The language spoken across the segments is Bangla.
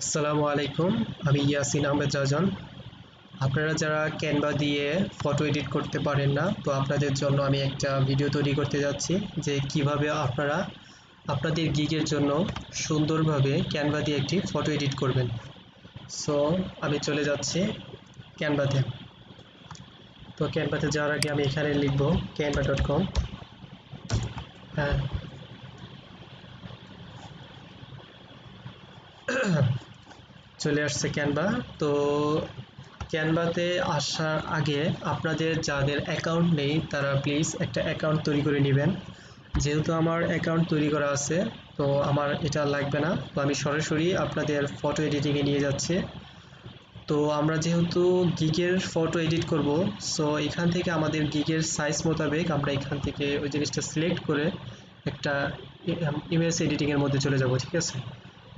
আসসালামু আলাইকুম। আমি ইয়াসিন রাজন। আপনারা যারা ক্যানভা দিয়ে ফটো এডিট করতে পারেন না, তো আপনাদের জন্য আমি একটা ভিডিও তৈরি করতে যাচ্ছি যে কিভাবে আপনারা আপনাদের গিগের জন্য সুন্দরভাবে ক্যানভা দিয়ে একটি ফটো এডিট করবেন। সো আমি চলে যাচ্ছি ক্যানভাতে। তো ক্যানভাতে যাওয়ার আগে আমি এখানে লিখব canva.com। হ্যাঁ, চলে আসছে ক্যানভা। তো ক্যানভাতে আসার আগে আপনাদের যাদের অ্যাকাউন্ট নেই তারা প্লিজ একটা অ্যাকাউন্ট তৈরি করে নেবেন। যেহেতু আমার অ্যাকাউন্ট তৈরি করা আছে, তো আমার এটা লাগবে না। তো আমি সরাসরি আপনাদের ফটো এডিটিংয়ে নিয়ে যাচ্ছি। তো আমরা যেহেতু গিগের ফটো এডিট করব, সো এখান থেকে আমাদের গিগের সাইজ মোতাবেক আমরা এখান থেকে ওই জিনিসটা সিলেক্ট করে একটা ইমেজ এডিটিংয়ের মধ্যে চলে যাব। ঠিক আছে,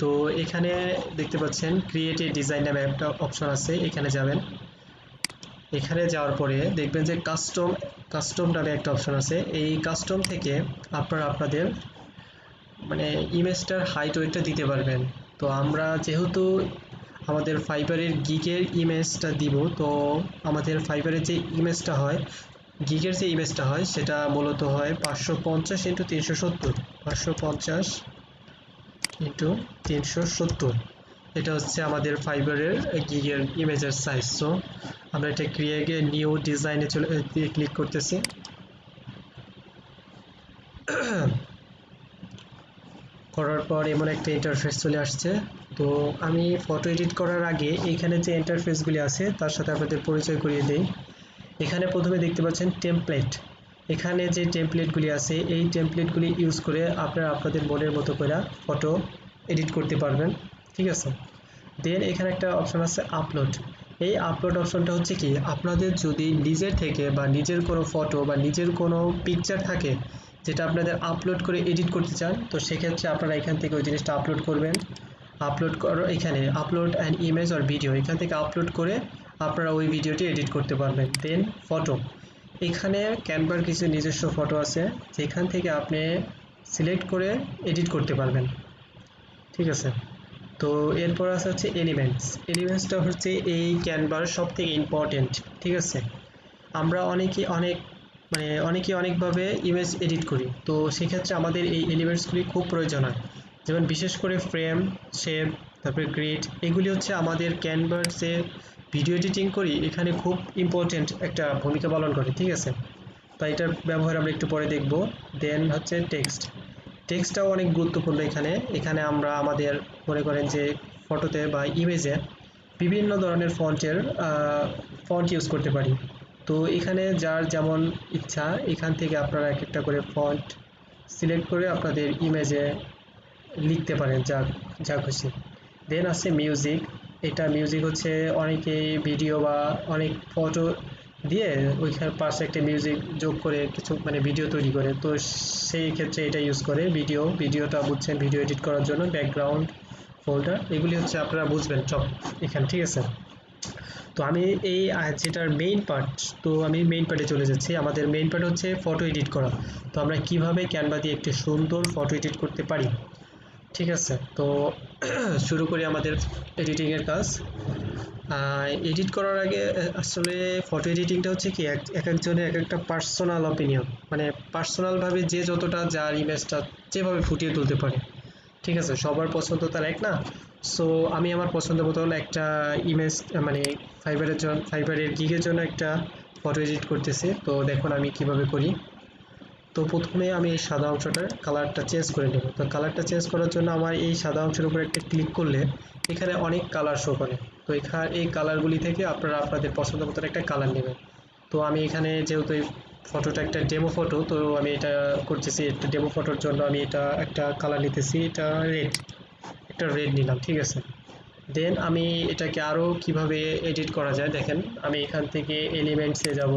তো এখানে দেখতে পাচ্ছেন ক্রিয়েট এ ডিজাইন নামে একটা অপশন আছে, এখানে যাবেন। এখানে যাওয়ার পরে দেখবেন যে কাস্টম নামে একটা অপশন আছে। এই কাস্টম থেকে আপনারা আপনাদের ইমেজটার হাইট ওয়েটটা দিতে পারবেন। তো আমরা যেহেতু আমাদের ফাইবারের গিগের ইমেজটা দিব, তো আমাদের ফাইবারের যে ইমেজটা হয়, গিগের যে ইমেজটা হয় সেটা মূলত হয় 550x370, 550x370। এটা হচ্ছে আমাদের ফাইবারের গিগের ইমেজের সাইজ। সো আমরা এটা ক্রিয়েট নিউ ডিজাইনে ক্লিক করতেছি। করার পর এমন একটা ইন্টারফেস চলে আসছে। তো আমি ফটো এডিট করার আগে এইখানে যে ইন্টারফেসগুলি আছে তার সাথে আপনাদের পরিচয় করিয়ে দেই। এখানে প্রথমে দেখতে পাচ্ছেন টেমপ্লেট। এখানে যে টেমপ্লেটগুলি আছে এই টেমপ্লেটগুলি ইউজ করে আপনারা আপনাদের মনের মতো করে ফটো এডিট করতে পারবেন। ঠিক আছে, দেন এখানে একটা অপশন আছে আপলোড। এই আপলোড অপশনটা হচ্ছে কি, আপনাদের যদি নিজের থেকে বা নিজের কোনো ফটো বা নিজের কোনো পিকচার থাকে যেটা আপনাদের আপলোড করে এডিট করতে চান, তো সেক্ষেত্রে আপনারা এখান থেকে ওই জিনিসটা আপলোড করবেন। আপলোড করো, এখানে upload and image or video, এখান থেকে আপলোড করে আপনারা ওই ভিডিওটি এডিট করতে পারবেন। দেন ফটো, এখানে ক্যানভার কিছু নিজস্ব ফটো আছে যেখান থেকে আপনি সিলেক্ট করে এডিট করতে পারবেন। ঠিক আছে, তো এরপর আছে হচ্ছে এলিমেন্টস। এলিমেন্টসটা হচ্ছে এই ক্যানভার সব থেকে ইম্পর্টেন্ট। ঠিক আছে, আমরা অনেকে অনেকভাবে ইমেজ এডিট করি, তো সেক্ষেত্রে আমাদের এই এলিমেন্টসগুলি খুব প্রয়োজন হয়। যেমন বিশেষ করে ফ্রেম, শেপ, তারপরে গ্রিড, এগুলি হচ্ছে আমাদের ক্যানভার যে ভিডিও এডিটিং করি এখানে খুব ইম্পর্টেন্ট একটা ভূমিকা পালন করে। ঠিক আছে, তাই এটার ব্যবহার আমরা একটু পরে দেখব। দেন হচ্ছে টেক্সট। টেক্সটটাও অনেক গুরুত্বপূর্ণ। এখানে এখানে আমরা আমাদের মনে করেন যে ফটোতে বা ইমেজে বিভিন্ন ধরনের ফন্ট ইউজ করতে পারি। তো এখানে যার যেমন ইচ্ছা এখান থেকে আপনারা এক একটা করে ফন্ট সিলেক্ট করে আপনাদের ইমেজে লিখতে পারেন যা যা খুশি। দেন আছে মিউজিক। এটা মিউজিক হচ্ছে অনেকে ভিডিও বা অনেক ফটো দিয়ে ওইখানে পাশে একটা মিউজিক যোগ করে কিছু ভিডিও তৈরি করে, তো সেই ক্ষেত্রে এটা ইউজ করে। ভিডিওটা বুঝছেন, ভিডিও এডিট করার জন্য ব্যাকগ্রাউন্ড ফোল্ডার, এগুলি হচ্ছে আপনারা বুঝবেন সব এখানে। ঠিক আছে, তো আমি এই যেটার মেইন পার্ট, তো আমি মেইন পার্টে চলে যাচ্ছি। আমাদের মেইন পার্ট হচ্ছে ফটো এডিট করা। তো আমরা কিভাবে ক্যানভা দিয়ে একটি সুন্দর ফটো এডিট করতে পারি। ঠিক আছে, তো শুরু করি আমাদের এডিটিংয়ের কাজ। এডিট করার আগে আসলে ফটো এডিটিংটা হচ্ছে কি, এক একজনের এক একটা পার্সোনাল অপিনিয়ন, পার্সোনালভাবে যে যতটা যার ইমেজটা যেভাবে ফুটিয়ে তুলতে পারে। ঠিক আছে, সবার পছন্দ তার এক না। সো আমি আমার পছন্দ মতন একটা ইমেজ ফাইবারের গিগের জন্য একটা ফটো এডিট করতেছি। তো দেখুন আমি কিভাবে করি। তো প্রথমে আমি এই সাদা অংশটার কালারটা চেঞ্জ করে নেব। তো কালারটা চেঞ্জ করার জন্য আমার এই সাদা অংশের উপর একটা ক্লিক করলে এখানে অনেক কালার শো করে। তো এই কালারগুলি থেকে আপনারা আপনাদের পছন্দ মতন একটা কালার নেবেন। তো আমি এখানে যেহেতু এই ফটোটা একটা ডেমো ফটো, তো আমি এটা করতেছি, একটা ডেমো ফটোর জন্য আমি এটা একটা কালার নিতেছি, এটা একটা রেড নিলাম। ঠিক আছে, দেন আমি এটাকে আরও কিভাবে এডিট করা যায় দেখেন। আমি এখান থেকে এলিমেন্টসে যাব।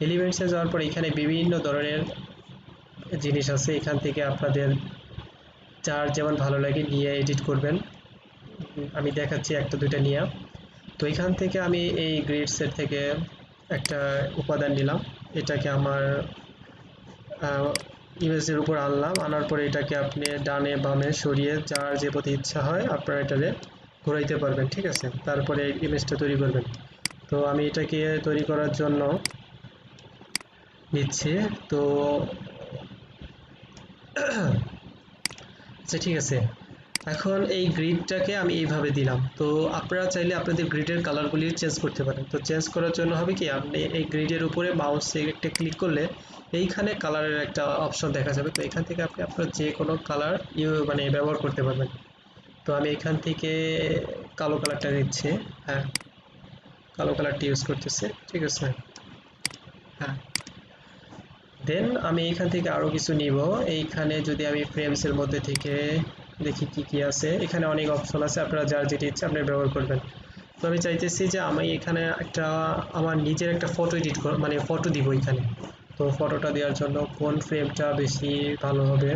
এলিমেন্টসে যাওয়ার পর এখানে বিভিন্ন ধরনের জিনিস আছে, এখান থেকে আপনাদের যার যেমন ভালো লাগে নিয়ে এডিট করবেন। আমি দেখাচ্ছি একটা দুইটা নিয়ে। তো এখান থেকে আমি এই গ্রিড সেট থেকে একটা উপাদান নিলাম, এটাকে আমার ইমেজের উপর আনলাম। আনার পরে এটাকে আপনি ডানে বামে সরিয়ে যার যে পথে ইচ্ছা হয় আপনারা এটারে ঘোরাইতে পারবেন, ঠিক আছে, তারপরে ইমেজটা তৈরি করবেন। তো আমি এটাকে তৈরি করার জন্য নিচ্ছি। তো আচ্ছা ঠিক আছে, এখন এই গ্রিডটাকে আমি এইভাবে দিলাম। তো আপনারা চাইলে আপনাদের গ্রিডের কালারগুলি চেঞ্জ করতে পারেন। তো চেঞ্জ করার জন্য হবে কি, আপনি এই গ্রিডের উপরে মাউস একটা ক্লিক করলে এইখানে কালারের একটা অপশন দেখা যাবে। তো এখান থেকে আপনি আপনার যে কোনো কালার মানে ব্যবহার করতে পারবেন। তো আমি এখান থেকে কালো কালারটা নিচ্ছি। হ্যাঁ, কালো কালারটি ইউজ করতেছি, ঠিক আছে। হ্যাঁ, দেন আমি এখান থেকে আরও কিছু নিব। এইখানে যদি আমি ফ্রেমসের মধ্যে থেকে দেখি কি কি আছে, এখানে অনেক অপশন আছে, আপনারা যার যেটি ইচ্ছে আপনি ব্যবহার করবেন। তো আমি চাইতেছি যে আমি এখানে একটা আমার নিজের একটা ফটো এডিট মানে ফটো দিব এখানে। তো ফটোটা দেওয়ার জন্য কোন ফ্রেমটা বেশি ভালো হবে,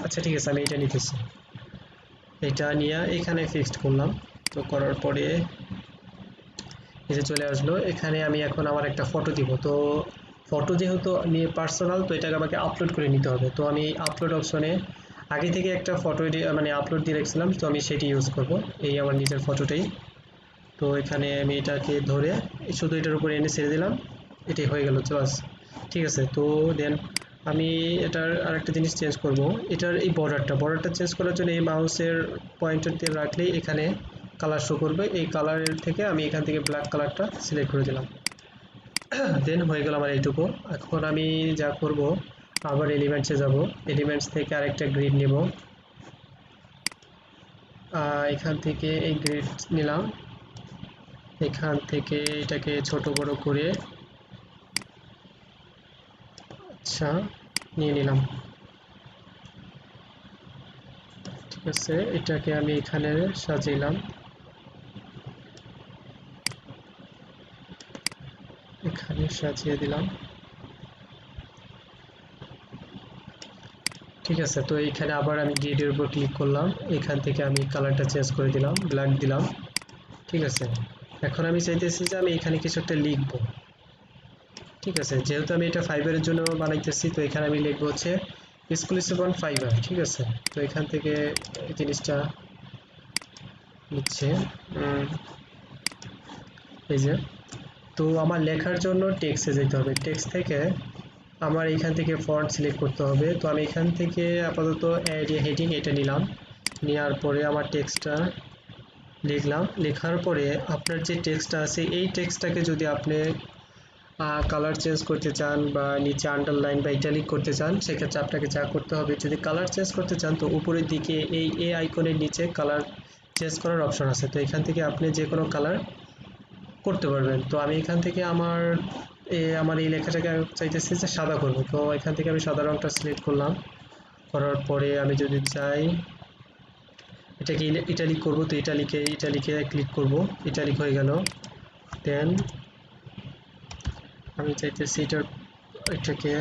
আচ্ছা ঠিক আছে, আমি এটা নিতেছি। এটা নিয়ে এখানে ফিক্সড করলাম। তো করার পরে এসে চলে আসলো। এখানে আমি এখন আমার একটা ফটো দিব। তো ফটো যেহেতু নিয়ে পার্সোনাল, তো এটাকে আমাকে আপলোড করে নিতে হবে। তো আমি আপলোড অপশনে আগে থেকে একটা ফটো মানে আপলোড দিয়ে রেখেছিলাম, তো আমি সেটি ইউজ করব, এই আমার নিজের ফটোটাই। তো এখানে আমি এটাকে ধরে শুধু এটার উপরে এনে ছেড়ে দিলাম, এটাই হয়ে গেল, বাস। ঠিক আছে, তো দেন আমি এটার আরেকটা জিনিস চেঞ্জ করব। এটার এই বর্ডারটা চেঞ্জ করার জন্য এই মাউসের পয়েন্টার দিয়ে রাখলেই এখানে কালার শো করবে। এই কালারের থেকে আমি এখান থেকে ব্ল্যাক কালারটা সিলেক্ট করে দিলাম। দেন হয়ে গেল আমার এইটুকু। এখন আমি যা করব, আবার এলিমেন্টসে যাব। এলিমেন্টস থেকে আরেকটা গ্রিড নেব। এখান থেকে এই গ্রিড নিলাম, এখান থেকে এটাকে ছোট বড় করে আচ্ছা নিয়ে নিলাম। ঠিক আছে, এটাকে আমি এখানে সাজিলাম, এখানে সাজিয়ে দিলাম। ঠিক আছে, তো এইখানে আবার আমি গ্রিডের উপর ক্লিক করলাম, এখান থেকে আমি কালারটা চেঞ্জ করে দিলাম, ব্ল্যাক দিলাম। ঠিক আছে, এখন আমি চাইতেছি যে আমি এখানে কিছু একটা লিখবো। ঠিক আছে, যেহেতু আমি এটা ফাইবারের জন্য বানাইতেছি, তো এখানে আমি লিখবো হচ্ছে এক্সক্লুসিভ অন ফাইবার। ঠিক আছে, তো এখান থেকে এই জিনিসটা নিচ্ছে, এই যে। তো আমার লেখার জন্য টেক্সটে যেতে হবে, টেক্সট থেকে আমার এখান থেকে ফন্ট সিলেক্ট করতে হবে। তো আমি এখান থেকে আপাতত হেডিং এটা নিলাম, নেওয়ার পরে আমার টেক্সটটা লিখলাম। লেখার পরে আপনার যে টেক্সটটা আছে, এই টেক্সটটাকে যদি আপনি কালার চেঞ্জ করতে চান বা নিচে আন্ডারলাইন বা ইটালিক করতে চান, সেক্ষেত্রে আপনাকে যা করতে হবে, যদি কালার চেঞ্জ করতে চান তো উপরের দিকে এই আইকনের নিচে কালার চেঞ্জ করার অপশন আছে। তো এখান থেকে আপনি যে কোনো কালার করতে পারবেন। তো আমি এখান থেকে আমার এই লেখাটাকে চাইতেছি যে সাদা করব। তো এখান থেকে আমি সাদা রংটা সিলেক্ট করলাম, করার পরে আমি যদি চাই এটাকে ইটালিক করব, তো ইটালিকে ক্লিক করব, ইটালিক হয়ে গেল। দেন আমি চাইতেছি এটাকে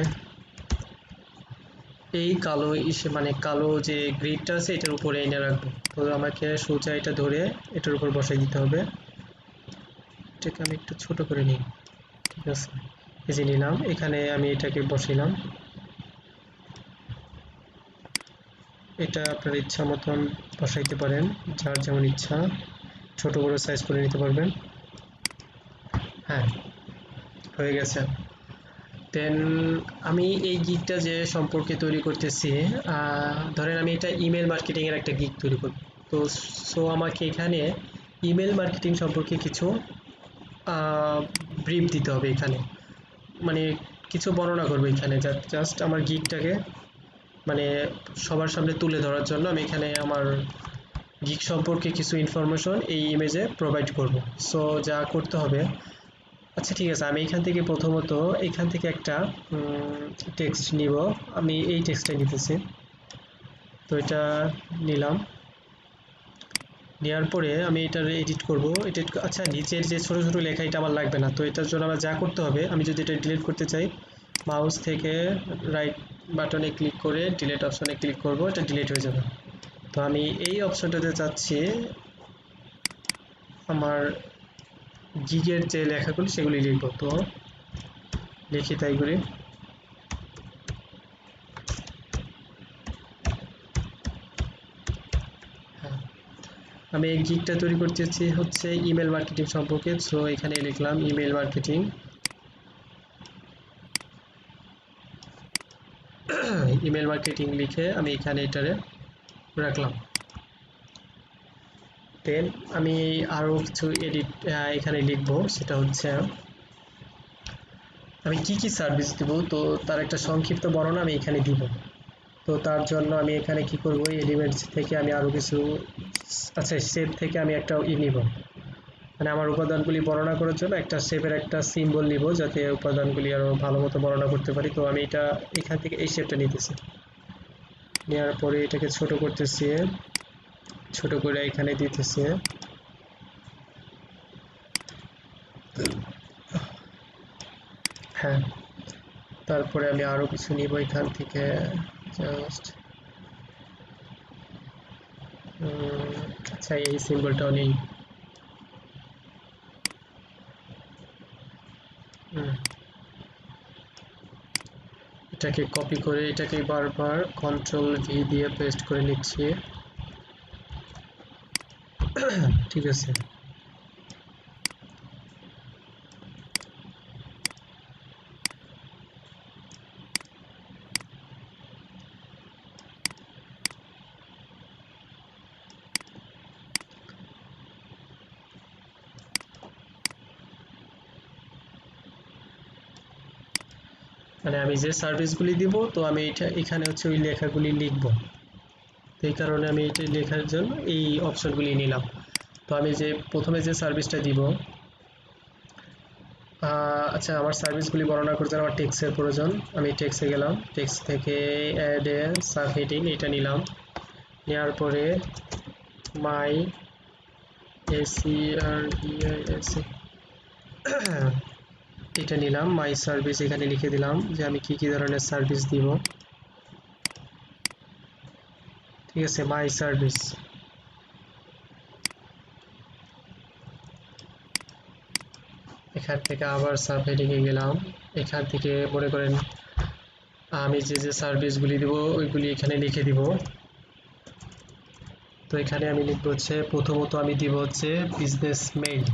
এই কালো মানে কালো যে গ্রিডটা আছে এটার উপরে এনে রাখবো। তো আমাকে সোজা এটা ধরে এটার উপর বসাই দিতে হবে। এটাকে আমি একটু ছোট করে নিই। ঠিক আছে, এই যে নিলাম, এখানে আমি এটাকে বসাইলাম। এটা আপনার ইচ্ছা মতন বসাইতে পারেন, যার যেমন ইচ্ছা, ছোট বড় সাইজ করে নিতে পারবেন। হ্যাঁ, হয়ে গেছে। দেন আমি এই গিগটা যে সম্পর্কে তৈরি করতেছি, ধরেন আমি এটা ইমেল মার্কেটিংয়ের একটা গিগ তৈরি করব। তো আমাকে এখানে ইমেল মার্কেটিং সম্পর্কে কিছু ব্রিফ দিতে হবে এখানে, মানে কিছু বর্ণনা করবো এখানে, জাস্ট আমার গিগটাকে মানে সবার সামনে তুলে ধরার জন্য আমি এখানে আমার গিগ সম্পর্কে কিছু ইনফরমেশন এই ইমেজে প্রোভাইড করব। সো যা করতে হবে, আচ্ছা ঠিক আছে, আমি এখান থেকে প্রথমত এখান থেকে একটা টেক্সট নিব। আমি এই টেক্সটটা নিতেছি, তো এটা নিলাম। নেওয়ার পরে আমি এটার এডিট করব। আচ্ছা, নিচের যে ছোট ছোট লেখা এটা আমার লাগবে না। তো এটার জন্য আমার যা করতে হবে, আমি যদি এটা ডিলিট করতে চাই, মাউস থেকে রাইট বাটনে ক্লিক করে ডিলিট অপশনে ক্লিক করব, এটা ডিলিট হয়ে যাবে। তো আমি এই অপশনটাতে চাচ্ছি আমার গিগের যে লেখাগুলি সেগুলি লিখব। তো লিখি তাই করি। হ্যাঁ, আমি এই গিগটা তৈরি করতেছি হচ্ছে ইমেল মার্কেটিং সম্পর্কে। সো এখানে লিখলাম ইমেল মার্কেটিং, ইমেল মার্কেটিং লিখে আমি এখানে এটারে রাখলাম। দেন আমি আরও কিছু এডিট এখানে লিখবো, সেটা হচ্ছে আমি কি কি সার্ভিস দিব, তো তার একটা সংক্ষিপ্ত বর্ণনা আমি এখানে দিব। তো তার জন্য আমি এখানে কি করব, এলিমেন্টস থেকে আমি আরও কিছু, আচ্ছা শেপ থেকে আমি একটা নিব, মানে আমার উপাদানগুলি বর্ণনা করার জন্য একটা শেপের একটা সিম্বল নিব, যাতে উপাদানগুলি আরও ভালো মতো বর্ণনা করতে পারি। তো আমি এটা এখান থেকে এই শেপটা নিতেছি, নেওয়ার পরে এটাকে ছোট করতেছি, ছোট করে এখানে দিতেছি। হ্যাঁ, তারপরে আমি আরও কিছু নিব এখান থেকে, জাস্ট আচ্ছা এই সিম্বলটাও নেই। এটাকে কপি করে এটাকে বারবার কন্ট্রোল ভি দিয়ে পেস্ট করে নিচ্ছি। ঠিক আছে, মানে আমি যে সার্ভিসগুলি দিব, তো আমি এটা এখানে হচ্ছে ওই লেখাগুলি লিখব। তো এই কারণে আমি এটা লেখার জন্য এই অপশনগুলি নিলাম। তো আমি যে প্রথমে যে সার্ভিসটা দিব, আচ্ছা আমার সার্ভিসগুলি বর্ণনা করতে আমার টেক্সটের প্রয়োজন। আমি টেক্সটে গেলাম, টেক্সট থেকে অ্যাড এ সাব হেডিং এটা নিলাম, নেওয়ার পরে মাই এসিআরভিআইএস এটা নিলাম, মাই সার্ভিস এখানে লিখে দিলাম যে আমি কি কি ধরনের সার্ভিস দিব। ঠিক আছে, মাই সার্ভিস। এখান থেকে আবার সাব হেডিংয়ে গেলাম, এখান থেকে মনে করেন আমি যে যে সার্ভিসগুলি দিব ওইগুলি এখানে লিখে দিব। তো এখানে আমি লিখব হচ্ছে, প্রথমত আমি দিব হচ্ছে বিজনেস মেইল।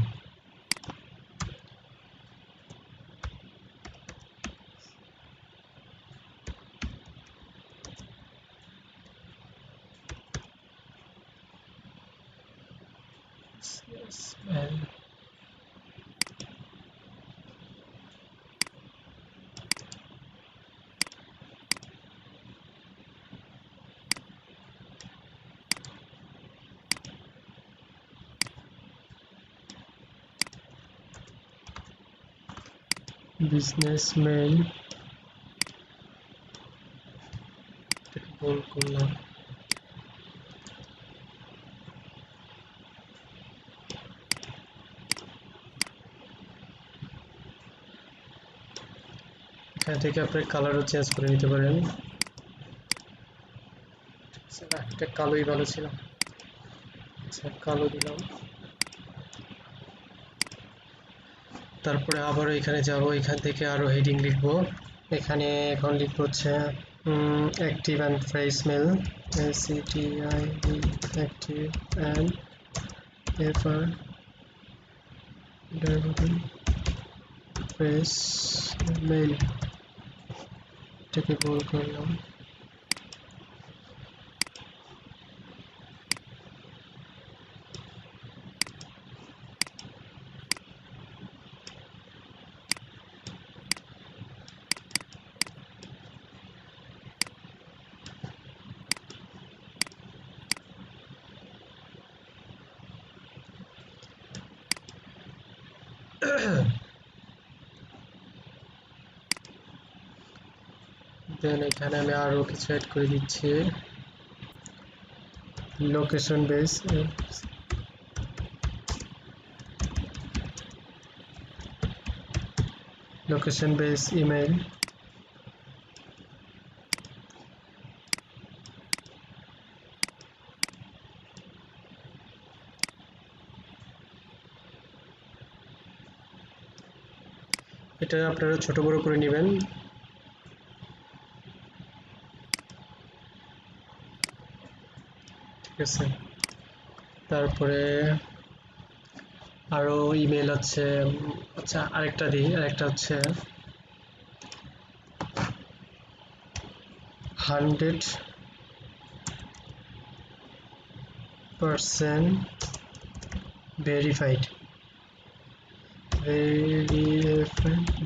বিজনেস মেইল ভুল করলাম, এখান থেকে আপনি কালারও চেঞ্জ করে নিতে পারেন। এটা কালোই ভালো ছিল, আচ্ছা কালো দিলাম। তারপরে আবারও এখানে যাব, এখান থেকে আরো হেডিং লিখবো। এখানে এখন লিখবো হচ্ছে active and fresh male, A C T I V active and F R fresh male, এটাকে ভুল করলাম। দেন এখানে আমি আরো কিছু অ্যাড করে দিচ্ছি, location base, location base email. এটা আপনারা ছোট বড় করে নেবেন। ঠিক আছে, তারপরে আরো ইমেল আছে। আচ্ছা আরেকটা দিই, আরেকটা হচ্ছে 100% ভেরিফাইড,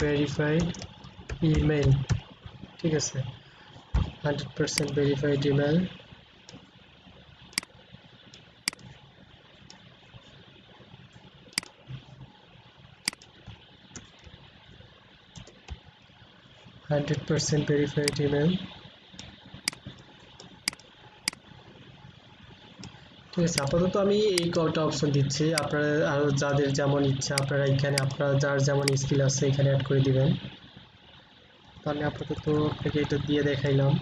ভেরিফাইড ইমেল। ঠিক আছে, 100% verified email. Hundred percent verified email. ঠিক আছে, আপাতত আমি এই কটা অপশন দিচ্ছি, আপনারা আরো যাদের যেমন ইচ্ছা আপনারা এখানে আপনারা যার যেমন স্কিল আছে এখানে অ্যাড করে দিবেন। তাহলে আপাতত আপনাকে এটা দিয়ে দেখাইলাম।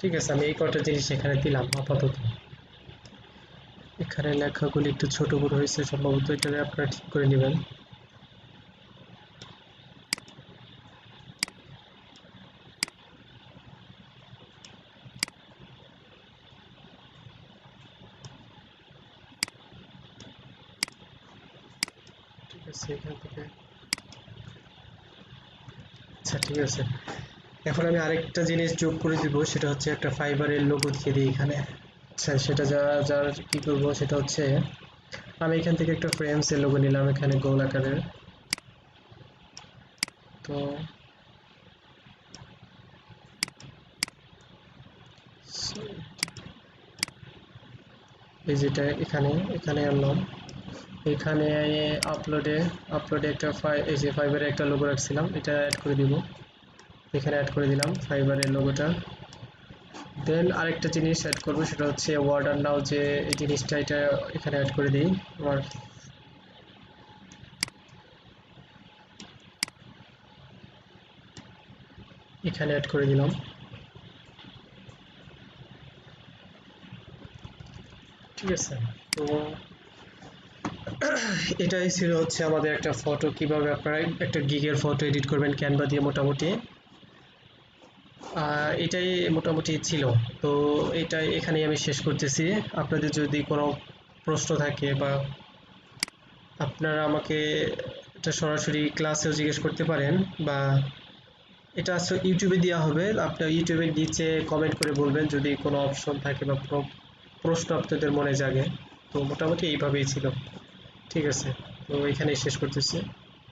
ঠিক আছে, আমি এই কটা জিনিস এখানে দিলাম আপাতত। এখানে লেখাগুলি একটু ছোট বড় হয়েছে সম্ভবত, এটা আপনারা ঠিক করে নেবেন। ঠিক আছে, এখান থেকে আচ্ছা ঠিক আছে। এখন আমি আরেকটা জিনিস যোগ করে দিব, সেটা হচ্ছে একটা ফাইবারের লোগো দিয়ে দিই এখানে। আচ্ছা সেটা যার কি করব সেটা হচ্ছে আমি এখান থেকে একটা ফ্রেমসের লোগো নিলাম এখানে গোল আকারের। তো এই যেটা এখানে এখানে আনলাম, এখানে আপলোডে আপলোডে একটা এই যে ফাইবারের একটা লোগো রাখছিলাম, এটা অ্যাড করে দিব। এখানে অ্যাড করে দিলাম ফাইবারের লোগোটা। দেন আরেকটা জিনিস অ্যাড করব, সেটা হচ্ছে ওয়ার্ডার নাও, যে এই জিনিসটা এটা এখানে অ্যাড করে দিই। আমার এখানে অ্যাড করে দিলাম। ঠিক আছে, তো এটাই ছিল হচ্ছে আমাদের একটা ফটো, কিভাবে আপনারা একটা গিগের ফটো এডিট করবেন ক্যানভা দিয়ে। মোটামুটি এটাই মোটামুটি ছিল। তো এটাই এখানেই আমি শেষ করতেছি। আপনাদের যদি কোনো প্রশ্ন থাকে বা আপনারা আমাকে এটা সরাসরি ক্লাসেও জিজ্ঞেস করতে পারেন, বা এটা আসলে ইউটিউবে দেওয়া হবে, আপনার ইউটিউবের নিচে কমেন্ট করে বলবেন যদি কোনো অপশন থাকে বা কোনো প্রশ্ন আপনাদের মনে জাগে। তো মোটামুটি এইভাবেই ছিল। ঠিক আছে, তো এখানেই শেষ করতেছি।